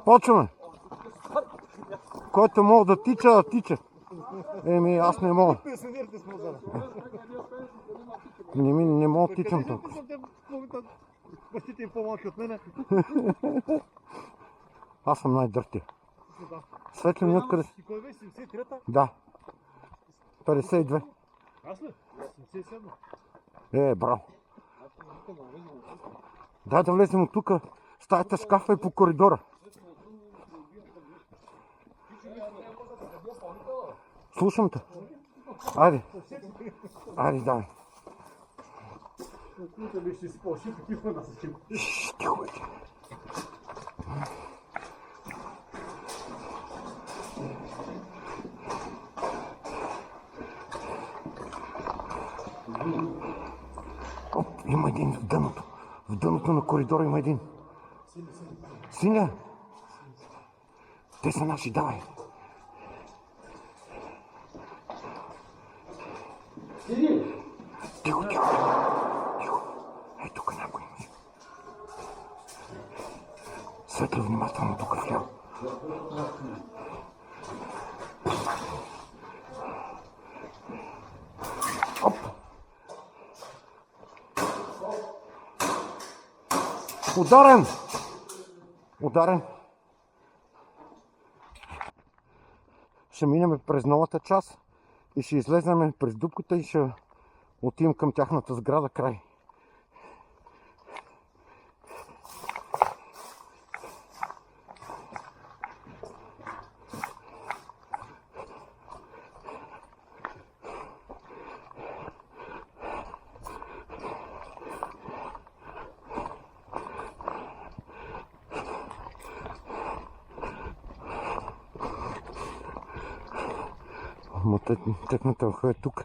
Почваме. Който мога да тича, да тича. Еми, аз не мога. Не мога да тичам толкова. Бащите им по-малки от мене. Аз съм най-дъртия. Светли ми откъде си? Кой беше? 73-та? Да. 52. Аз ли? 77. Браво. Дай да влезем от тук. Стаята шкафа е по коридора. Слушам те. Айде. Айде, давай. Тихо е. Оп, има един в дъното. В дъното на коридора има един. Синя. Те са наши, давай. Тихо, тихо. Тихо. Ей, тук някой имаш. Светло, внимателно тук вляво. Оп. Ударен! Ударен! Ще минем през новата част и ще излезем през дупката и ще отидем към тяхната сграда край. Техната вха е тук.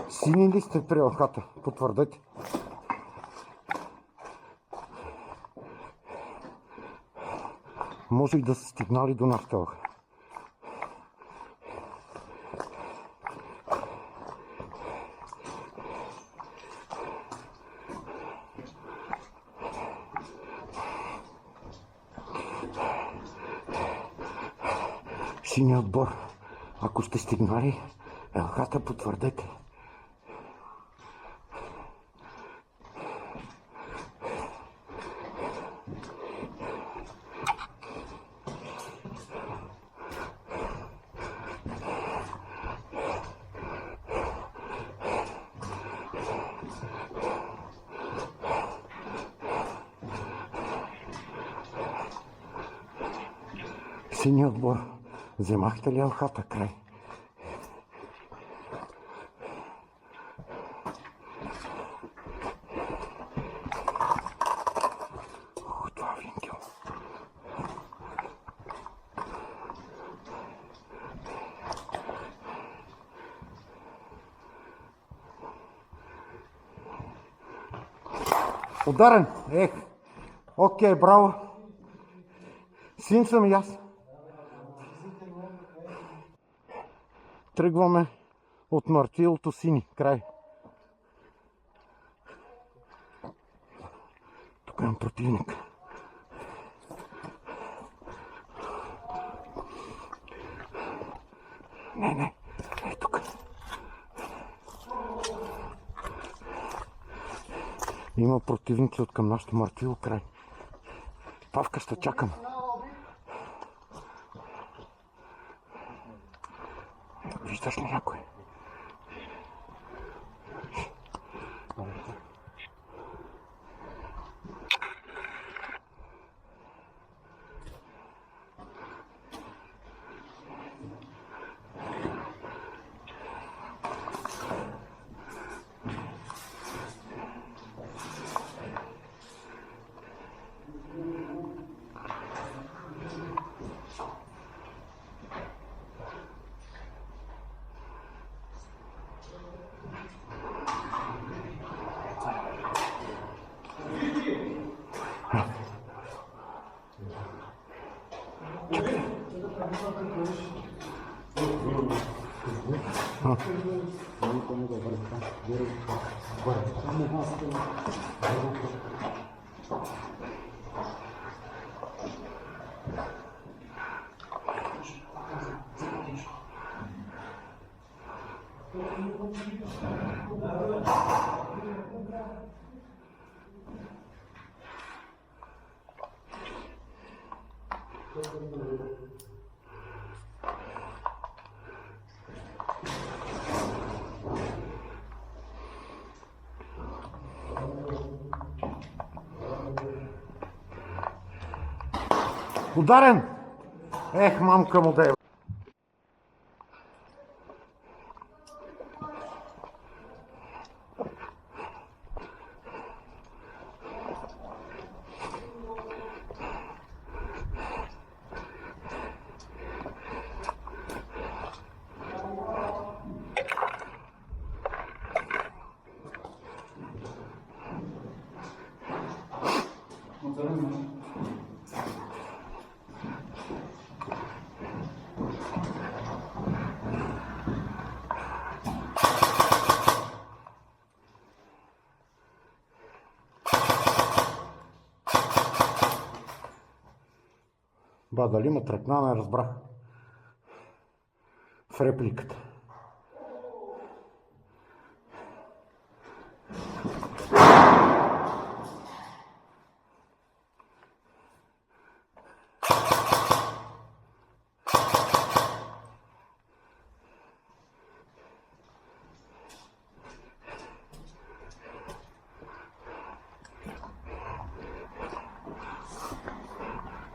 Сини ли сте при елхата? Потвърдете. Може и да са стигнали до нашата елха. Синия отбор, ако сте стигнали елхата, потвърдете. Синия отбор, вземахте ли елхата край? Това винкел. Ударен! Окей, браво! Син съм и аз. Тръгваме от мъртвилото сини. Край. Тук имам противник. Не. Ей тук. Има противници от към нашото мъртвило. Край. Павка, ще чакам. Виждаш ли някой? Ударен! Ех, мамка му да е. Ба, дали ме тръкна, не разбрах. В репликата.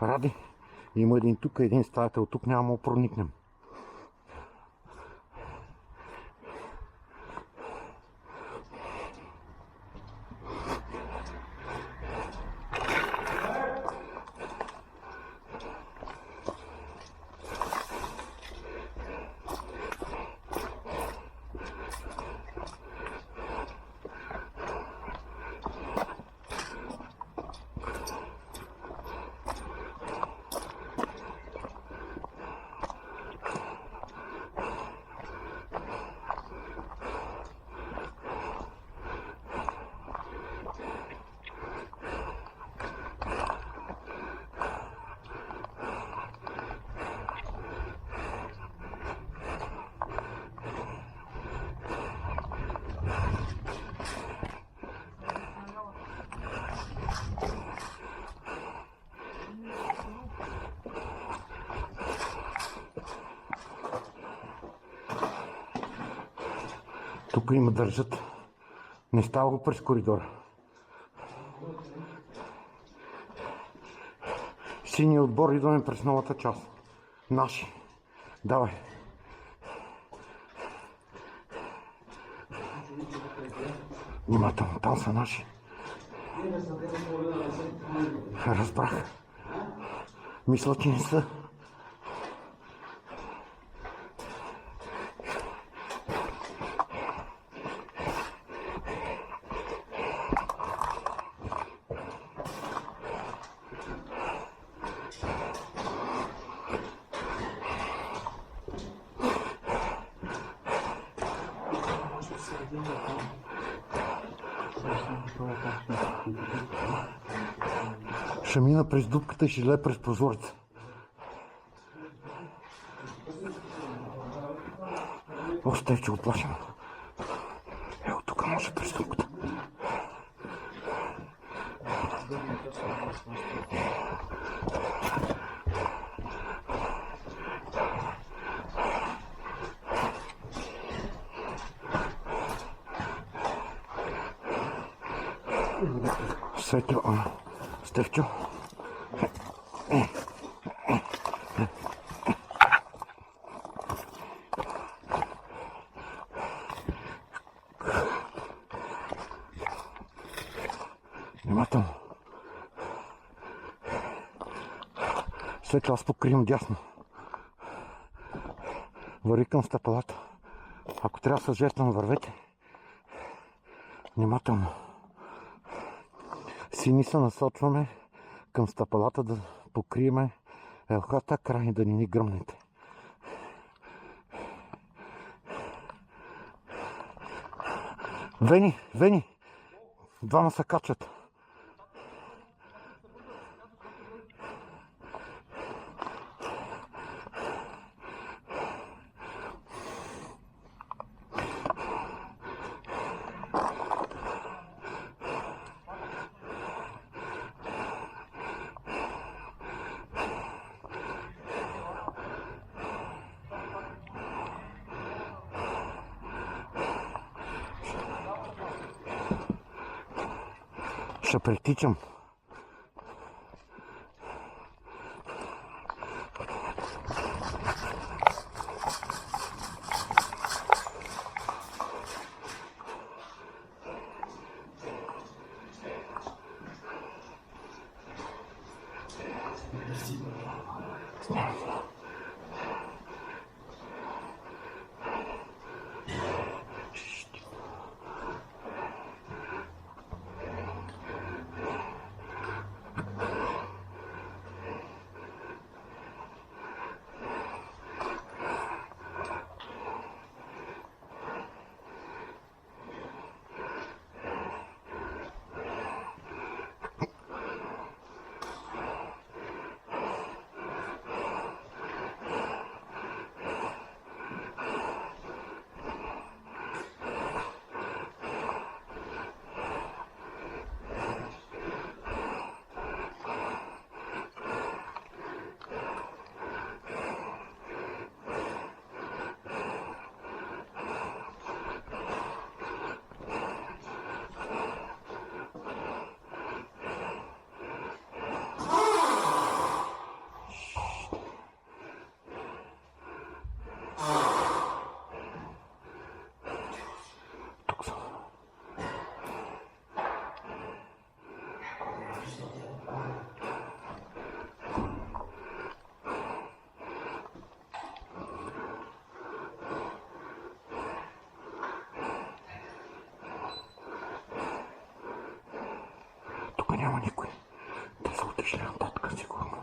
Ради, има един тук, един стаятел. Тук няма да проникнем. Тук има държат. Не става го през коридора. Синия отбор идваме през новата част. Наши. Давай. Внимателно, там са наши. Разбрах. Мисля, че не са. Ще мина през дупката и ще ле през прозореца. Още че го плашим. Ево тук може през дупката. Светло, Стефчо. Внимателно. Светло, аз покривам дясно. Върви към стъпалата. Ако трябва да се жертвам, вървете. Внимателно. Сини се насочваме към стъпалата да покриеме елхата край да ни гръмнете. Вени! Двама се качат. Ще притичам. Тук няма никой. Те са отишли нататък, сигурно.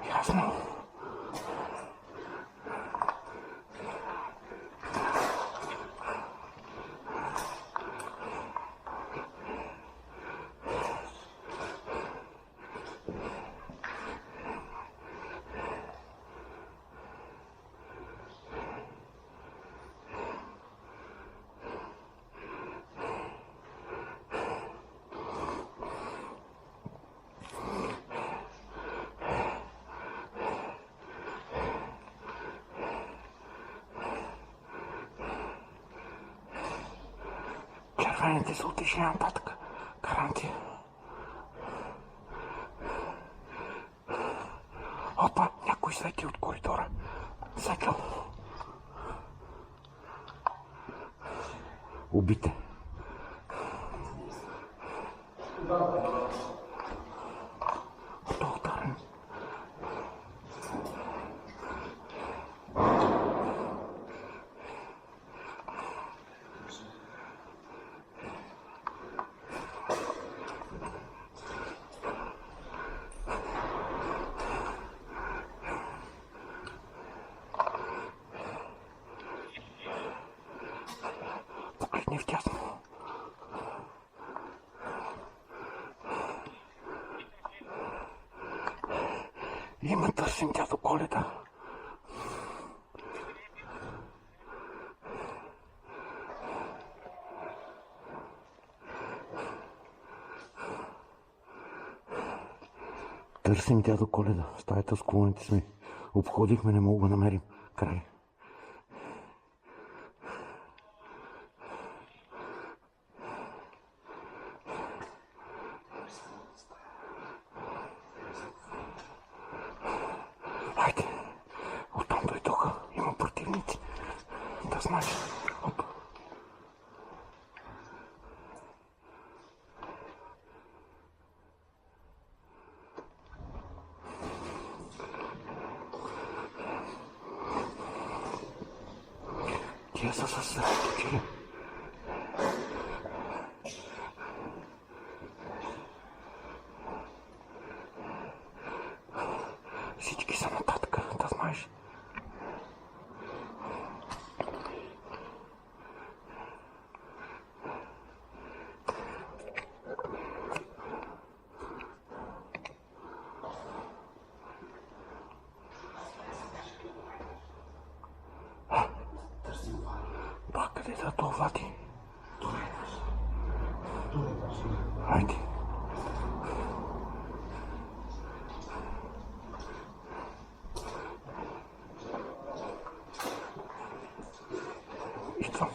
Ясно. Червените са отишли нататък. Гарантия. Опа, някой свети от коридора. Светло. Убите. Ударен. Погледни втясно. Има търсим дядо Коледа. Търсим дядо Коледа. В стаята с клоните сме. Обходихме, не мога да намерим. Край. Хайде. Оттам дойдоха. Има противници. Да знаеш. Оп. Тия са съсредоточили. Всички са нататък, да знаеш. Пак къде да то вади? Хайде. Идвам.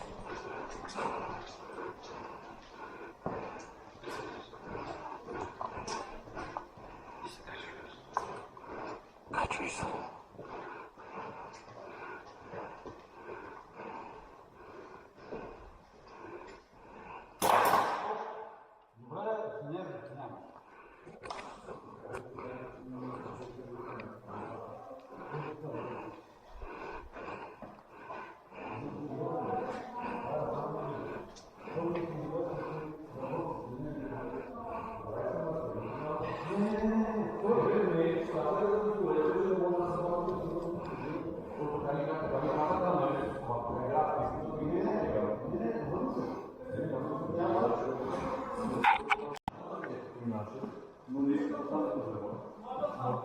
Качвай се.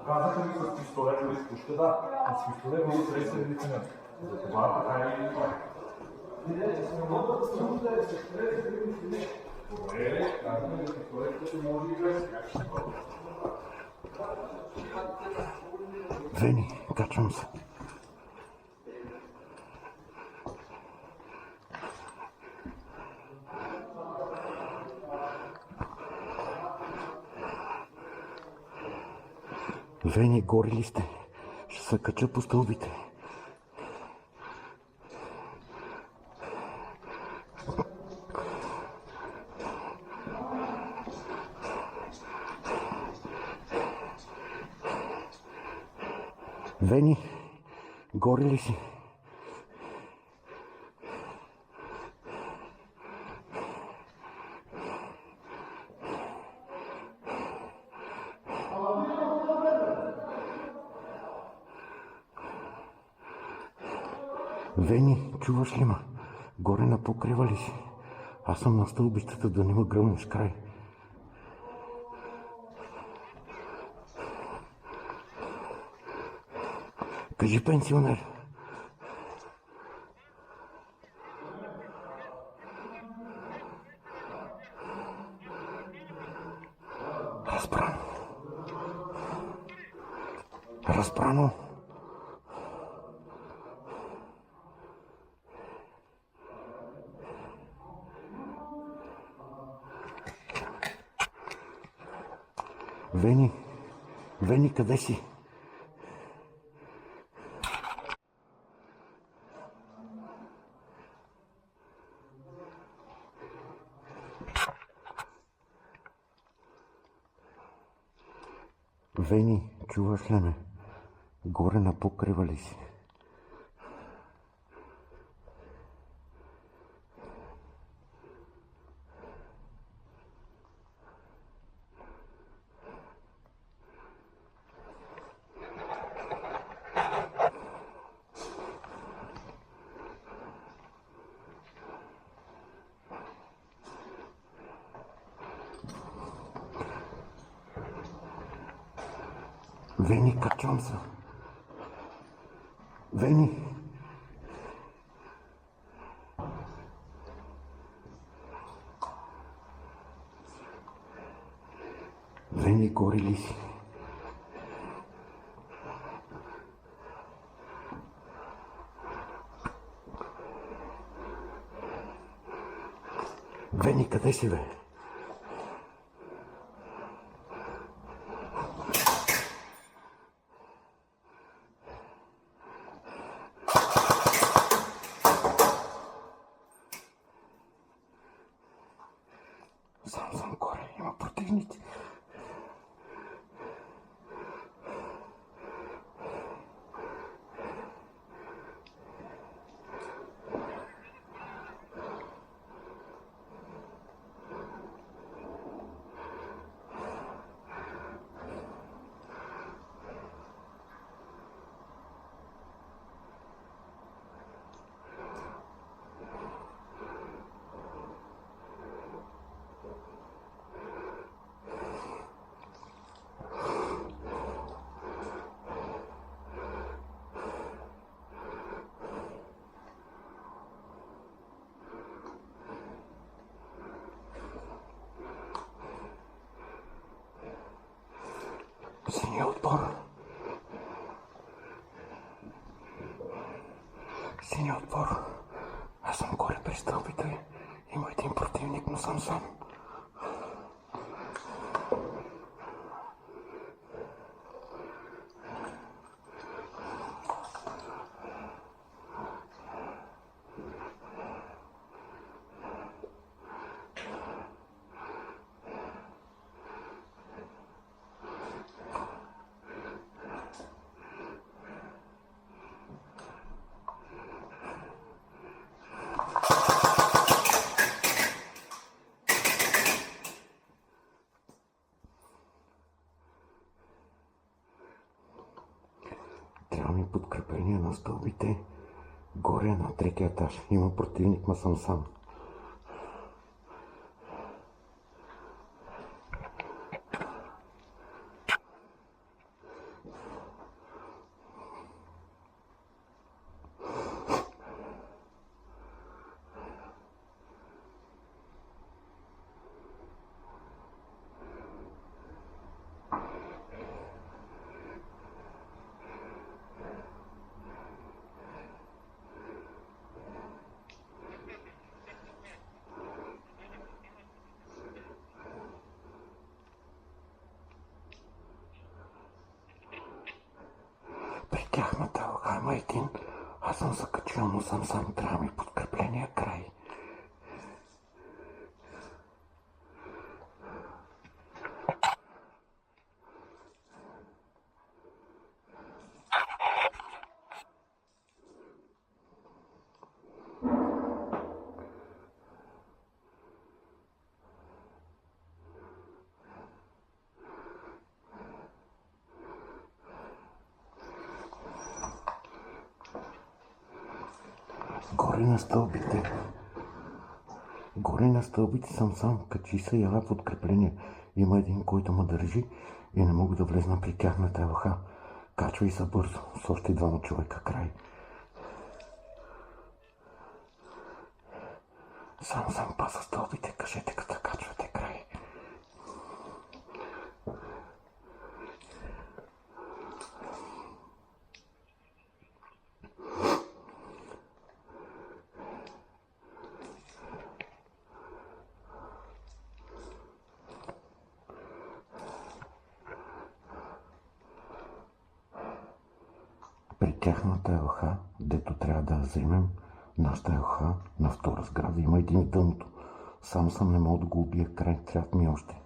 Казаха ми с пистолет или с пушка, да. С пистолет много средства и лицемет. Това така и това. Добре, казваме за пистолет, като може и без. Вени, качвам се. Вени, горе ли сте? Ще се кача по стълбите. Вени, горе ли си? Вени, чуваш ли ма? Горе на покрива ли си? Аз съм на стълбищата, да не ме гръмнеш край. Кажи, пенсионер. Разбрано. Разбрано. Вени, Вени, къде си? Вени, чуваш ли ме? Горе на покрива ли си? Вени, качвам се. Вени. Вени, горе ли си? Вени, къде си, бе? Сам съм горе, има противници. Синия отбор. Синия отбор. Аз съм горе при стълбите. Има един противник, но съм сам. Трябва ми подкрепление на стълбите. Горе на третия етаж. Има противник, ма съм сам. При тяхната лъка има един. Аз съм се качил, но съм сам. Трябва ми подкрепление край. Горе на стълбите. Горе на стълбите съм сам. Качи се, яла подкрепление. Има един, който ме държи и не мога да влезна при тяхната лъка. Качвай се бързо. С още двама човека край. Сам съм паса стълбите. Кажете като качвате край. При тяхната елха, дето трябва да вземем, нашата елха на втора сграда има един в дъното. Сам съм, не мога да го убия край, трябва ми още.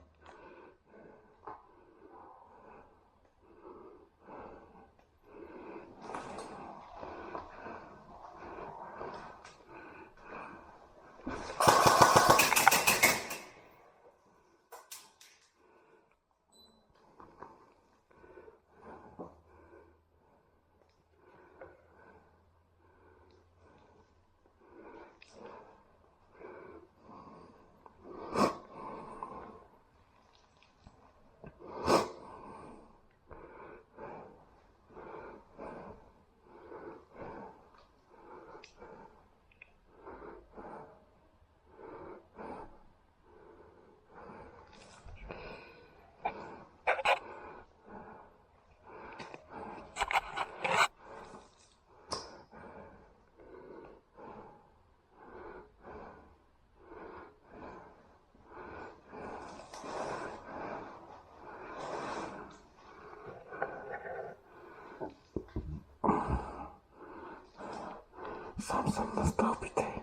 Сам съм на стълбите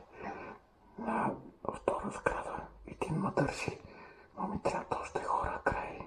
на втора сграда. Един ме държи, но ми трябва още хора край.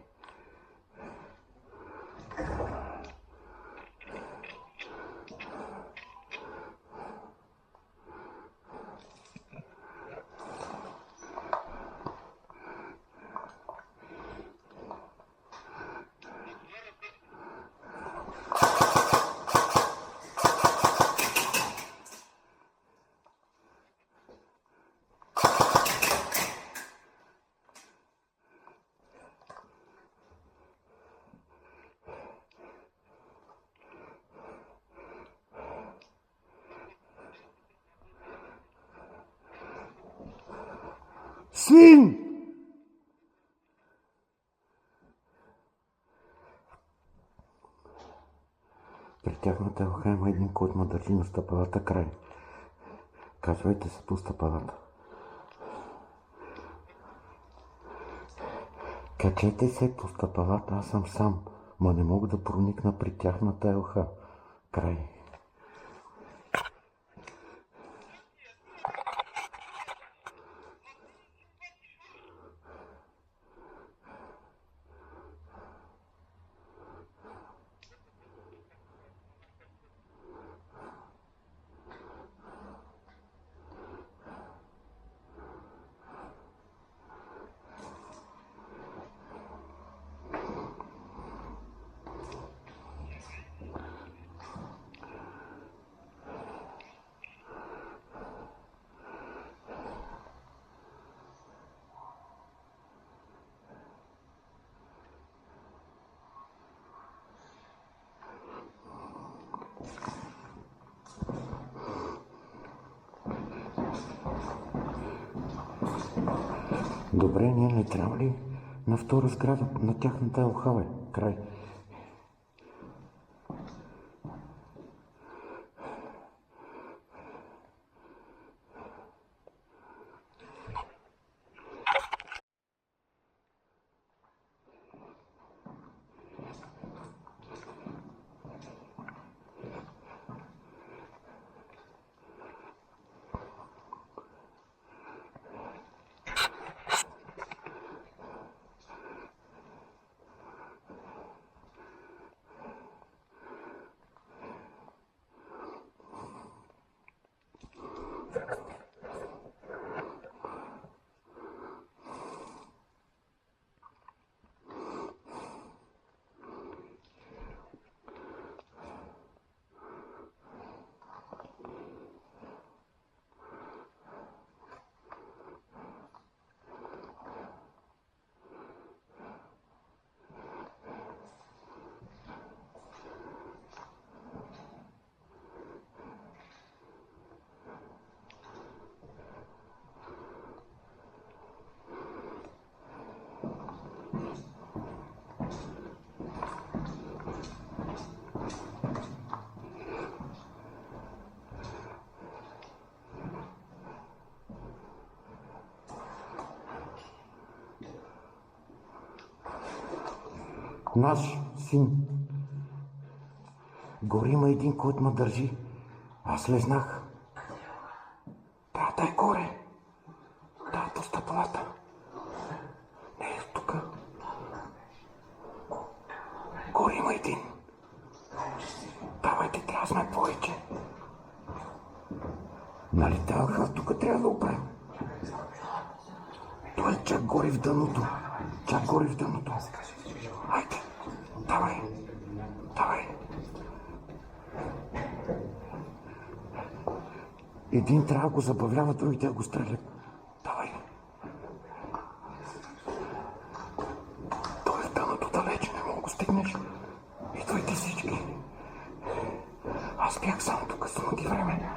Свин! тяхната елха има един, който ме държи на стъпалата край. Казвайте се по стъпалата. Качете се по стъпалата, аз съм сам, ма не мога да проникна при тяхната елха. Край. Добре, ние не трябва ли на втора сграда на тяхната елха, бе? Край. Наш син. Горе има един, който ме държи. Аз слезнах. Да, дай горе. Да, по стъпалата. Не е тук. Горе има един. Давайте, трябва сме повече. Нали тази тук трябва да оправим? Той е чак горе в дъното. Чак горе в дъното. Хайде, давай, давай. Един трябва да го забавлява, другите да го стрелят. Давай. Той е в дъното далече, не мога да го стигнеш. Идвайте всички. Аз бях само тук с много време.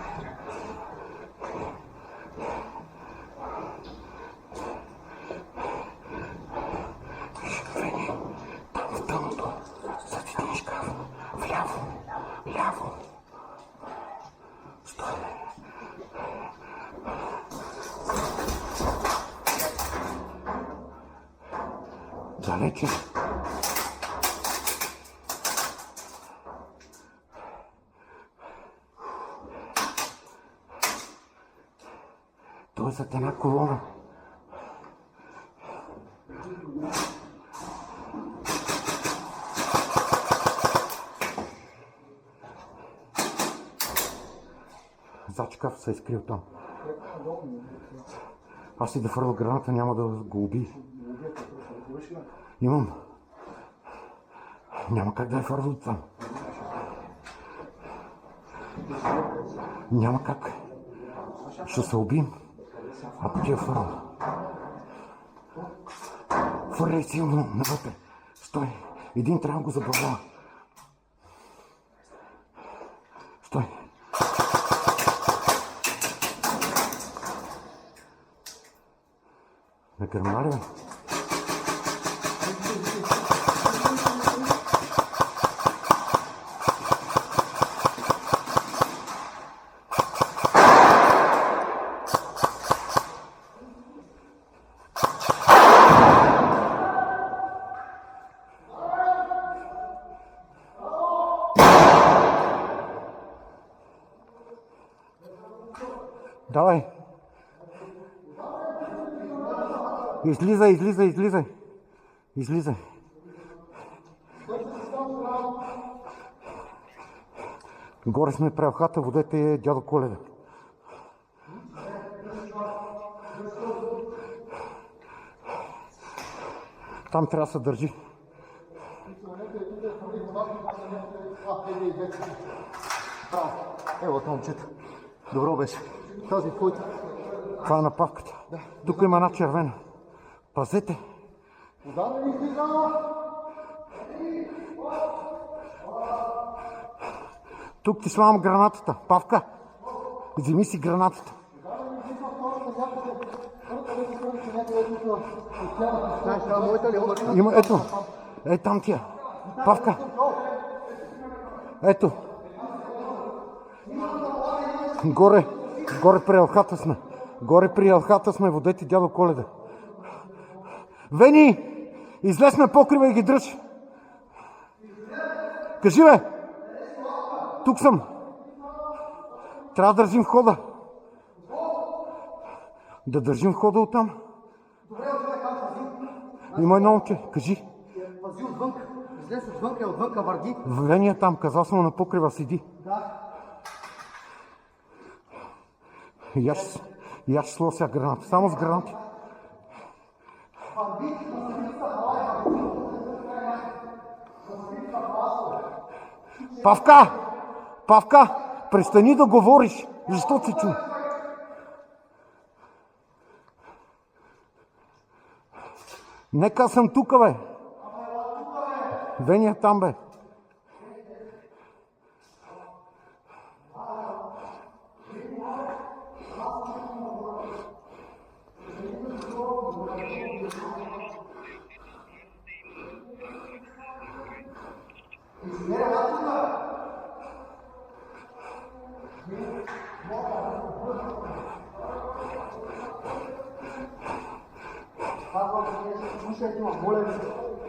Далече. Той е зад една колона. Зачкав се е скрил там. Аз и да фърля граната, няма да го убие. Имам. Няма как да я фърля от това. Няма как. Ще се убием. Ако ти я фърля. Фърляй силно навътре. Стой. Един трябва да го забавлява. Стой. Не кърмари, бе. Давай. Излизай, излизай, излизай. Излизай. Горе сме при елхата, водете дядо Коледа. Там трябва да се държи. Ево, момчета. Добро беше. Този твой. Това е напавката. Тук има една червена. Пазете. Тук ти слагам гранатата. Павка, вземи си гранатата. Има, ето. Там тия. Павка. Ето. Горе при елхата сме. Горе при елхата сме, водете дядо Коледа. Вени! Излез на покрива и ги дръж. Кажи, бе! Тук съм. Трябва да държим входа. Да държим входа оттам. Има едно момче. Кажи. Пази отвън. Излез отвънка, отвънка върги. Вени е там. Казал съм на покрива, седи. Да. И аз ще слова сега граната. Само с гранати. Павка! Павка! Престани да говориш! Защо се чу? Нека съм тука, бе! Веня там, бе!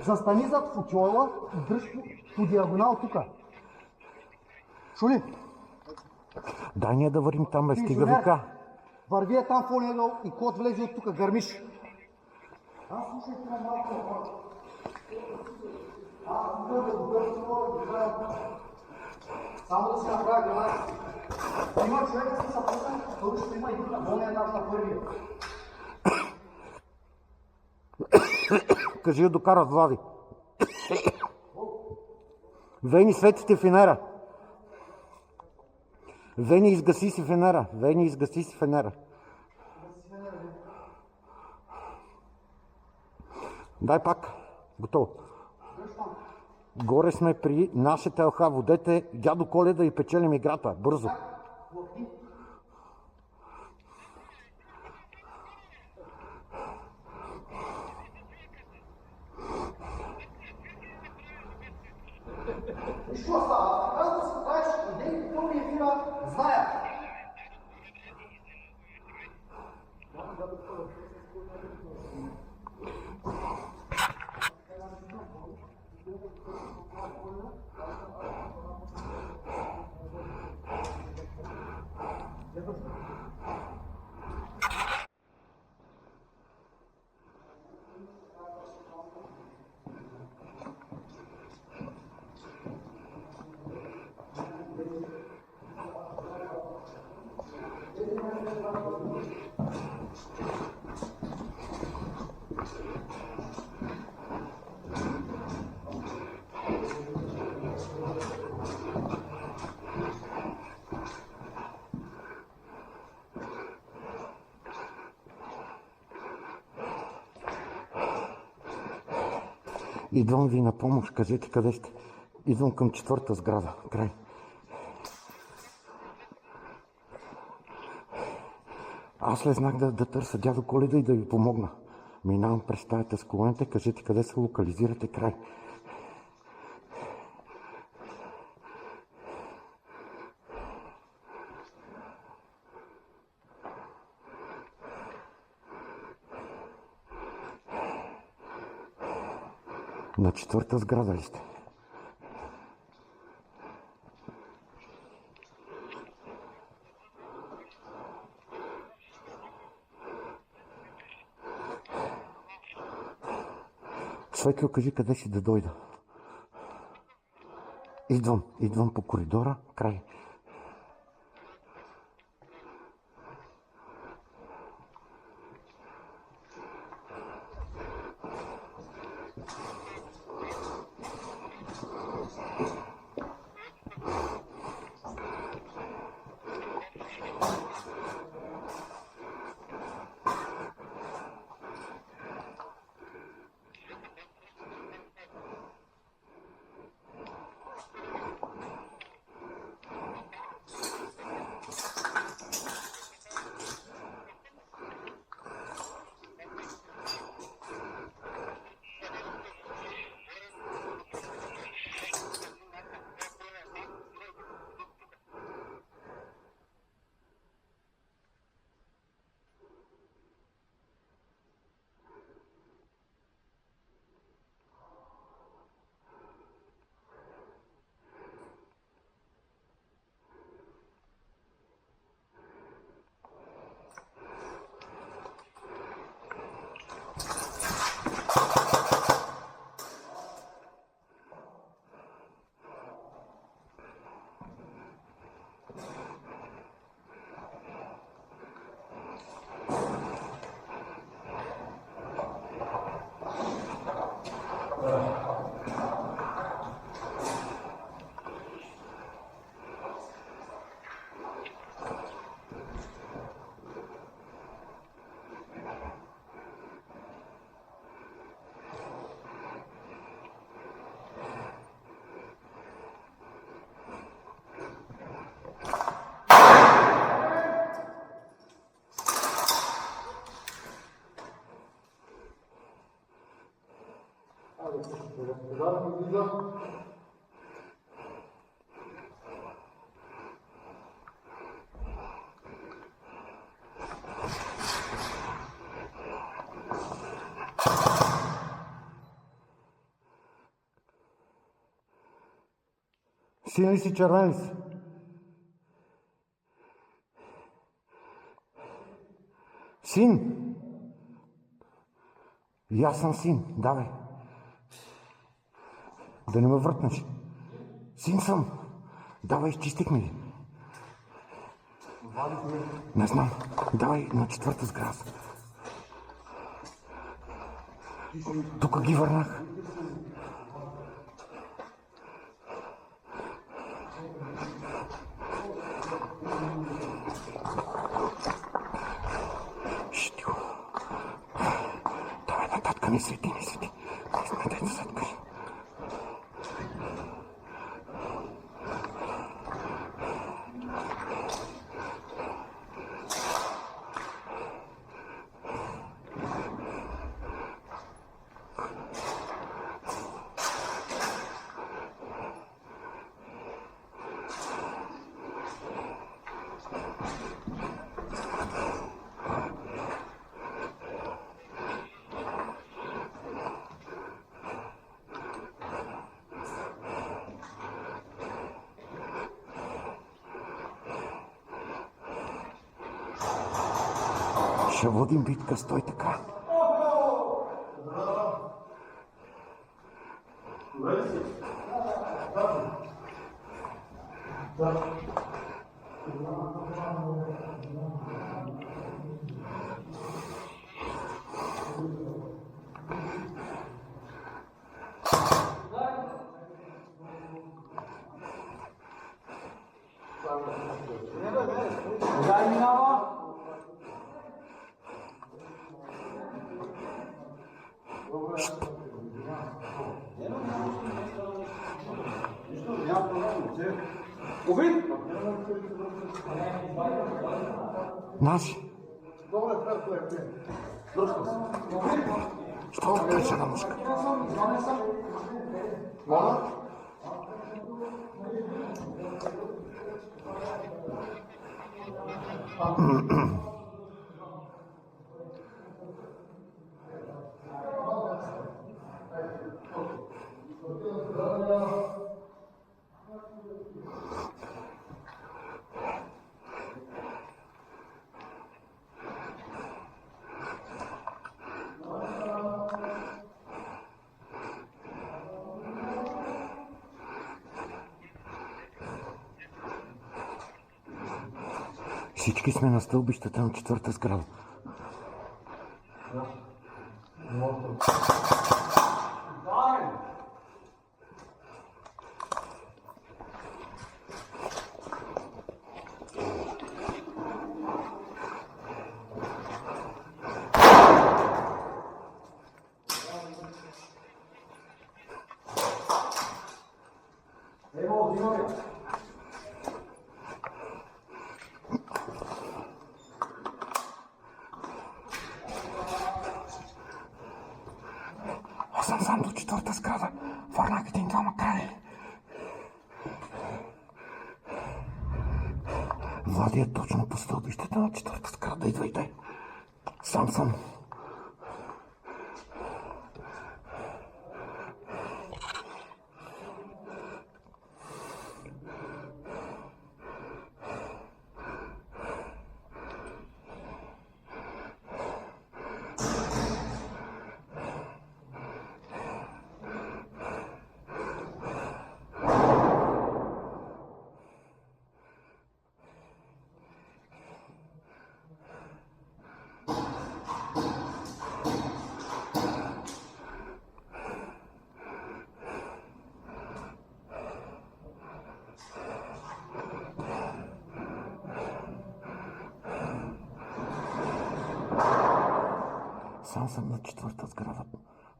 Застани зад футьола и дръж по диагонал тука. Чули? Дай ние да вървим там, бе, стига вика. Върви е там в ония ъгъл и кот влезе от тука, гърмиш. Слушай това малко. Само да си направя граната. Има човек да се съпътен, той ще има и друга. Воня етаж на първия. Кажи да докарат Влади. Вени, светите фенера. Вени, изгаси си фенера. Вени, изгаси си фенера. Дай пак. Готово. Горе сме при нашата елха. Водете дядо Коледа и печелим играта. Бързо. И що става? Така да се правиш, идеи, какво ми ефира, зная. Идвам ви на помощ. Кажете къде сте. Идвам към четвърта сграда. Край. Аз слезнах да търся дядо Коледа и да ви помогна. Минавам през стаята с колоните. Кажете къде се локализирате. Край. На четвърта сграда ли сте? Светло, кажи къде си да дойда. Идвам по коридора, край. Син ли си, червен ли си? Син? И аз съм син, давай. Да не ме въртнеш. Син съм. Давай, изчистихме ли? Не знам. Давай на 4-та сграда. Тук ги върнах. Тихо. Давай нататък, не свети. Не дай да светкаш. Ще водим битка, стой така. Наши. Що да преча на мушка? Всички сме на стълбищата на 4-та сграда. Аз съм сам до 4-та сграда. Върнах един-двама крали. Влади е точно по стълбището на 4-та сграда. Идвайте. Сам съм. Сам съм на 4-та сграда.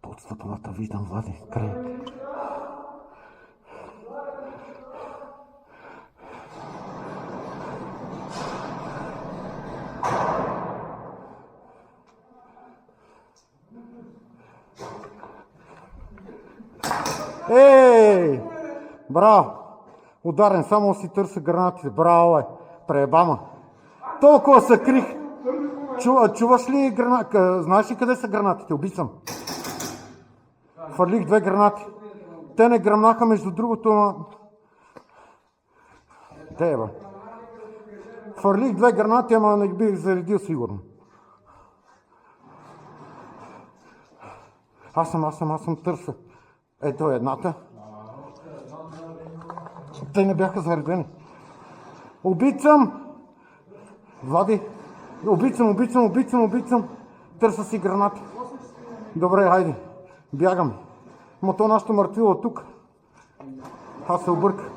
По отстъпалата виждам Влади. Край. Ей! Браво! Ударен, само си търся гранатите. Браво, преебама. Толкова се крих. Чуваш ли гранати? Знаеш ли къде са гранатите? Убийцам. Фърлих 2 гранати. Те не гръмнаха между другото на... Те, бе. Фърлих 2 гранати, ама не ги бих заредил сигурно. Аз съм търся. Ето е едната. Те не бяха заредени. Убийцам! Влади! Убийцам! Търся си гранати. Добре, хайде. Бягам. Ма то нашето мъртвило е тук. Аз се обърках.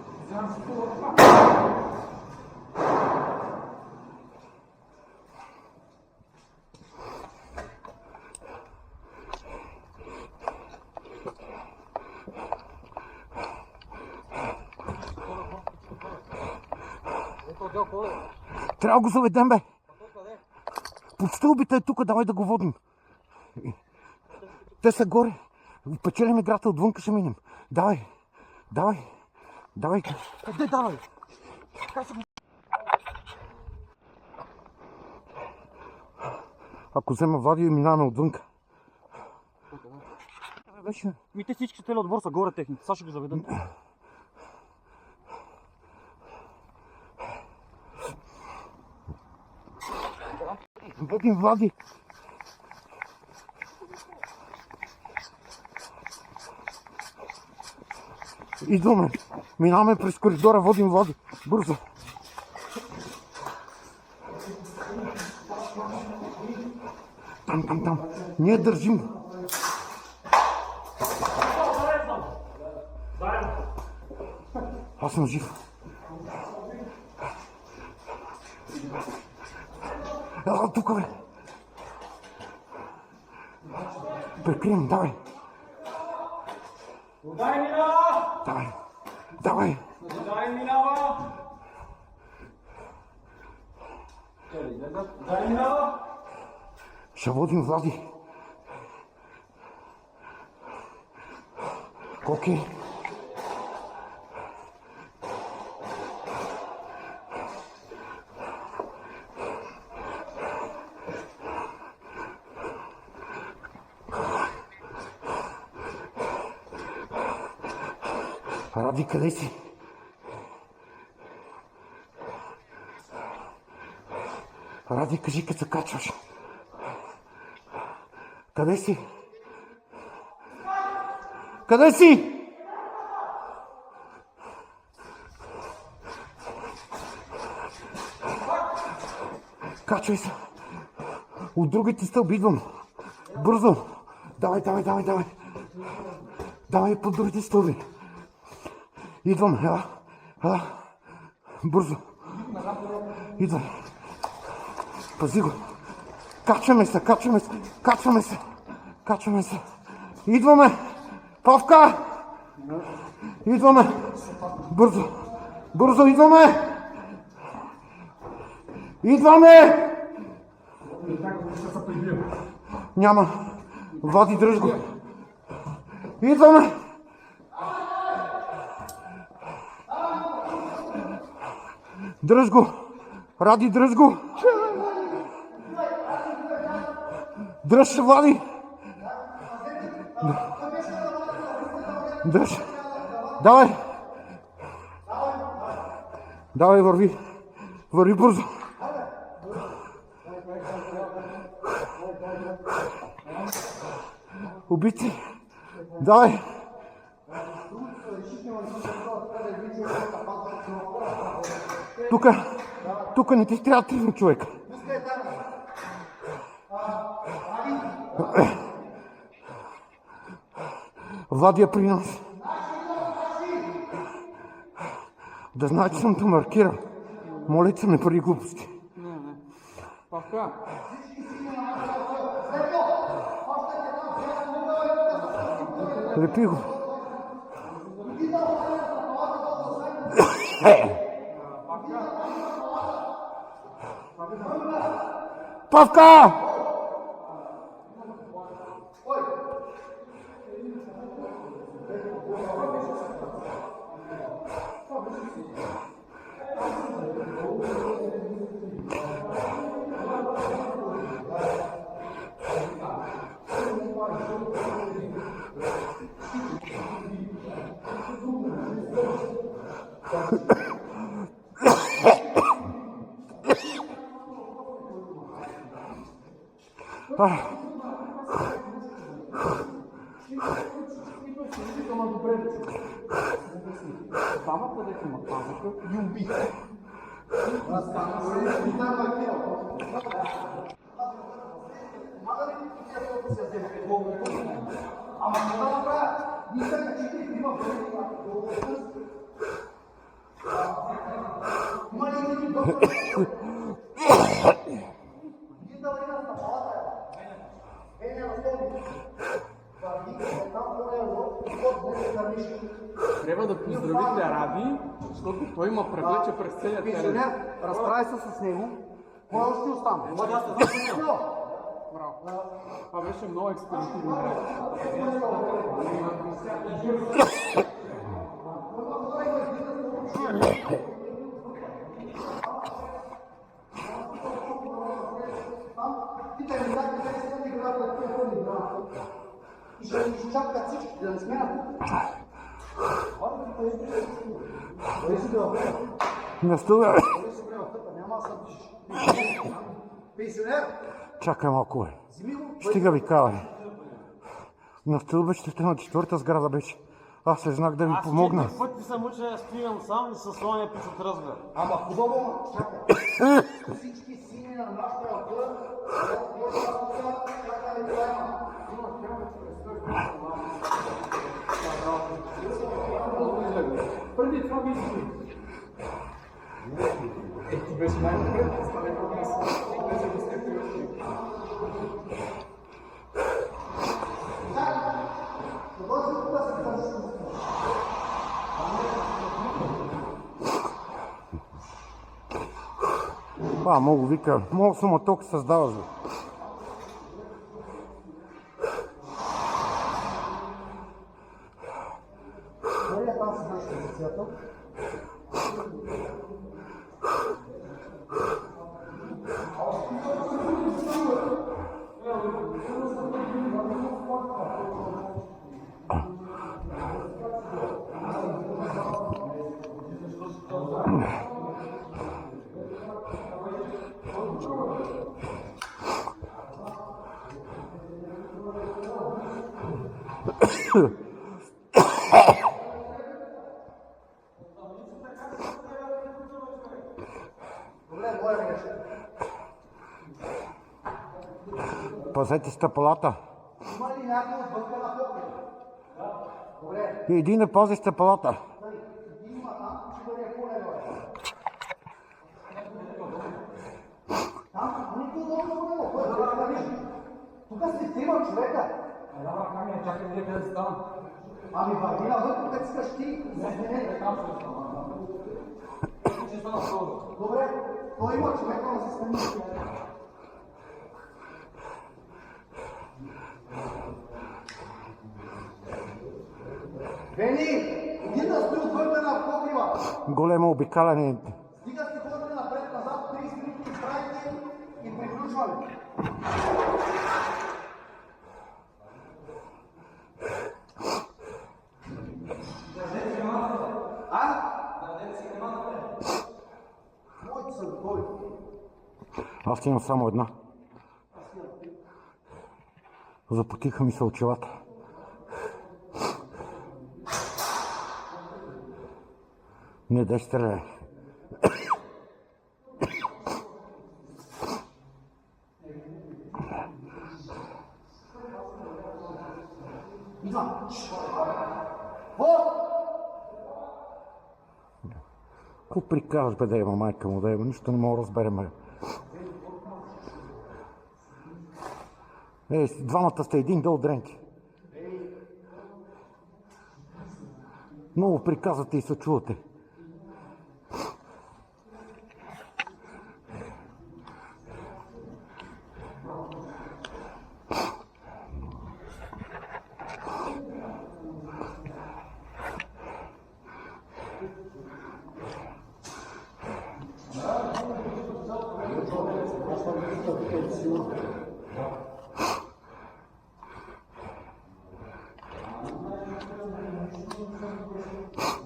Трябва да го заведем, бе. Под стълбите е тук, давай да го водим. Те са горе. Печелим играта, отвънка ще минем. Давай. Къде давай? Ако взема Влади и минаваме отвънка. Те всички стели отбор са горе техните. Сега ще го заведем. Водим Влади. Идваме. Минаваме през коридора, водим Влади. Бързо. Там. Ние държим. Аз съм жив. Ела тук, бе. Прикрием, давай. Давай. Ще водим Влади. Окей. Ради, къде си? Ради, кажи, като се качваш. Къде си? Къде си? Качвай се. От другите стълби идвам. Бързо. Давай. Давай по другите стълби. Идвам. Ела. Бързо. Идвай. Пази го. Качваме се. Идваме. Павка. Идваме. Бързо идваме. Няма. Влади, дръж го. Идваме. Дръж го. Ради, дръж го. Дръж се, Влади. Дръж. Давай, върви. Върви бързо. Убити. Давай. Тук не ти трябва трудно, човек. Владия при нас. Да знае, че съм те маркирал. Моля се, не прави глупости. Не. Павка. Лепи го. Павка! Трябва да поздравите Ради, защото той ма привлече през целия терен. Пенсионер, разправи се с него. Кой още остана? Браво. Това беше много експериментивно време. И ще ни чакат всички да не сменят. Не стига. Пенсионер, Чакай малко, бе. вземи го. Стига ви кава. На стълбището на четвърта сграда беше. Аз се знах да ви помогна. Аз пъти съм уча, стигам сам и със слоня пич от разгър. Ама хубаво, чакай. Всички сини на нашата отгър, чакай да има. Преди това ви ти беше най-добре, стане от нас. Беше да сте приятели. Много вика, много суматока създаваш. Пазете стъпалата. Има ли някой отвънка на покрива? Добре. Иди не пази стъпалата. Има там, ще бъде по-лево. Там, никой долу не го. Кой трябва да вижда? Тук сте трима човека. Чакай, ние къде ставам. Ами върви навън, къде искаш ти. Добре, той има човека да се смени. Бени, иди да стои отвънка на покрива. Големо обикаляне. Стига сте ходили напред-назад, 30 минути правите и приключваме. Моите са готови. Аз имам само една. Запотиха ми се очилата. Не дай стреляй. Идвам. Какво приказваш, бе, да има майка му, да има? Нищо не мога да разберем. Двамата сте един дъл дренки. Много приказвате и се чувате.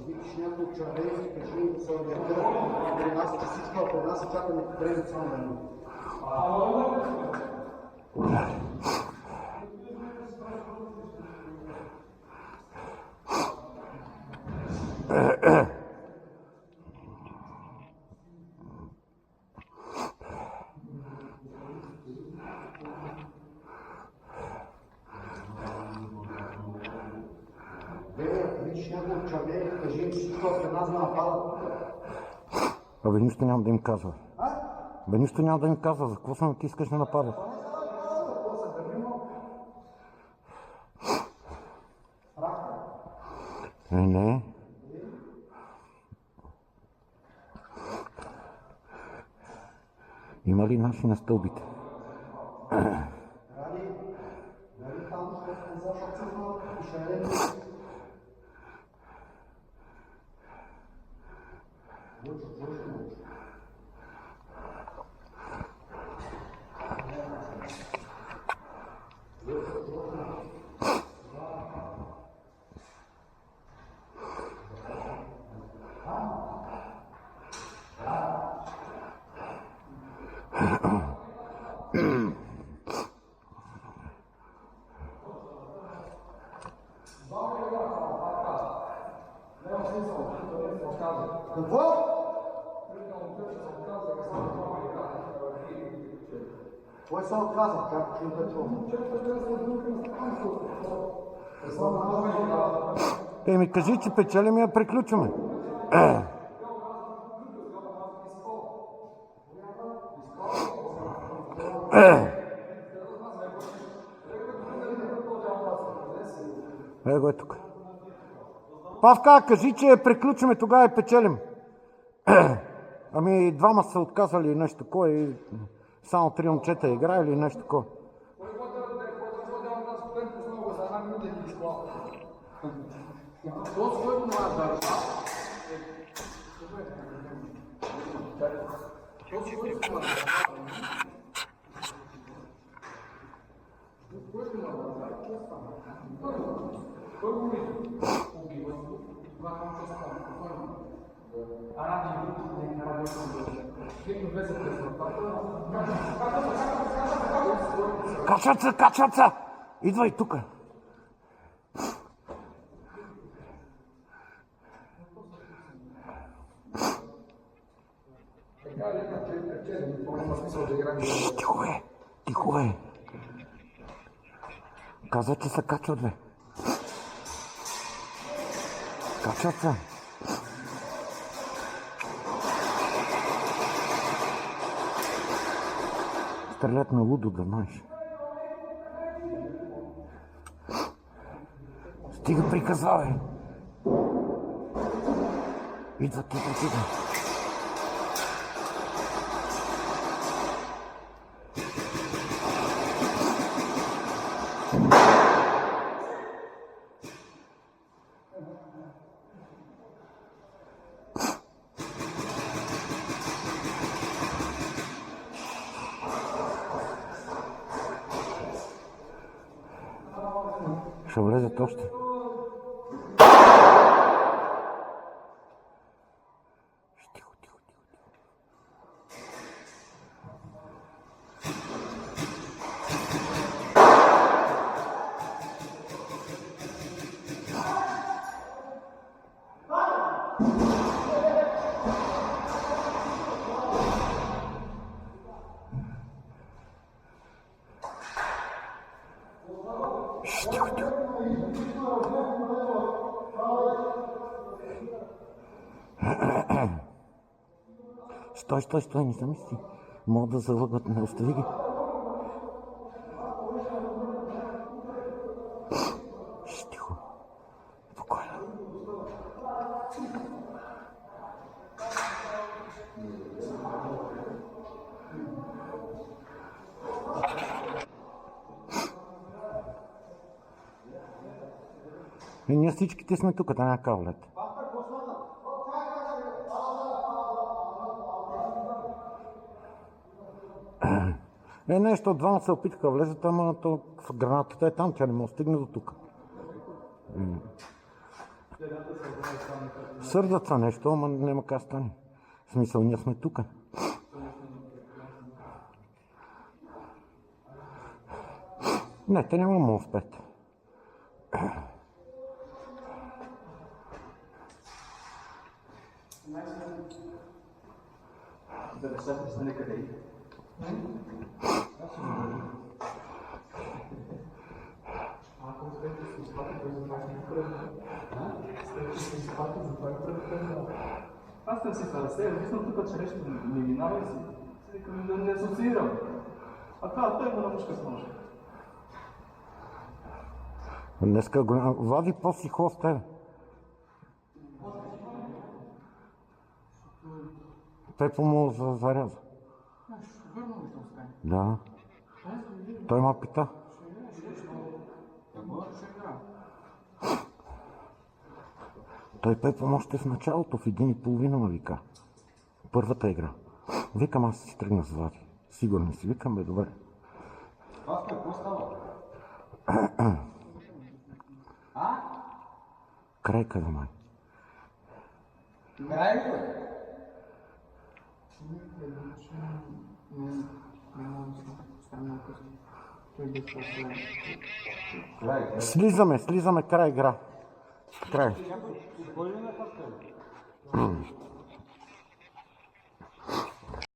Видиш някой от червените, кажи се ориентира при нас, че всичко при нас и чакаме традиционно. Видиш някой от червените, кажи им всичко при нас да нападат. Абе, нищо няма да им казва. Бе, нищо няма да им казва. За какво съм ти искаш да нападат? Не. Има ли наши на стълбите? Какво? Кой се отказа? Как чуете това? Ми кажи, че печелим и я приключваме. Его е тук. Павка, кажи, че я приключваме, тогава я печелим. Ами двама са отказали нещо такова, само 3 момчета игра или нещо такова. Качват се! Идвай тук! Тихо е! Каза, че се качват, бе. Качват се. Стрелят на лудо, да знаеш. Стига приказа, бе. Идва, тига. Ще влезат още. Тихо. Стой, не замисли. Могат да залъгват, не остави ги. Тихо. Спокойно. И ние всичките сме тук, да няма кавлет. Нещо, двама се опитаха да влезат, ама гранатата е там, тя не може да стигне до тук. Сърдат са нещо, ама няма как стане. В смисъл, ние сме тук. Не, те няма да успеят. Аз съм си фарасея, виждам тук, че нещо не минава и си викам да не асоциирам. А това той му напушка с ножа. Днеска вади по-си хубав тебе. Пепо му заряза. Да. Той ма пита. Той Пепо още в началото, в 1:30 ме вика. Първата игра. Викам, аз си тръгна с Влади. Сигурно си викам, бе, добре. Това какво става? Крайка за май. Край ли, бе? Слизаме, край игра. Край.